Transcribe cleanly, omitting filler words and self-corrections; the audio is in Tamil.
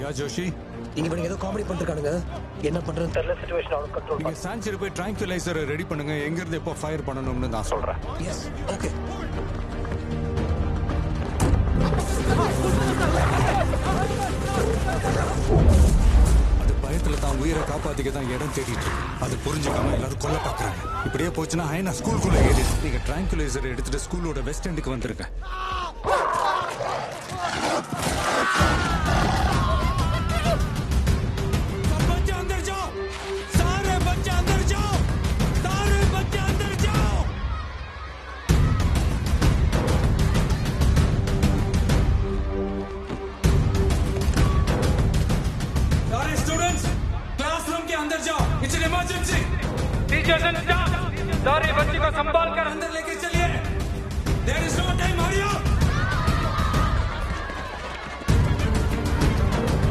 யா ஜோஷி, இவனுக்கு ஏதோ காமெடி பண்ணிருக்கானுங்க. என்ன பண்றதுன்னு தெரியல. Situation out control. நீங்க சான்ச்சரி போய் ட்ராங்குலைசரை ரெடி பண்ணுங்க. எங்க இருந்து எப்போ ஃபயர் பண்ணணும்னு நான் சொல்றேன். Yes, okay. அது பயத்துல தான் உயிரை காப்பாத்திக்க தான் இடம் தேடிட்டு இருக்கு. அது புரிஞ்சுக்காம எல்லாரும் கொல்ல பாக்குறாங்க. இப்படியே போச்சுன்னா ஐநா ஸ்கூலுக்குள்ள ஏறி நீங்க ட்ராங்குலைசர் எடுத்துட்டு ஸ்கூலோட வெஸ்ட் எண்டுக்கு வந்துருங்க. टीचर्स एंड स्टाफ सारे बच्चे को संभाल कर अंदर ले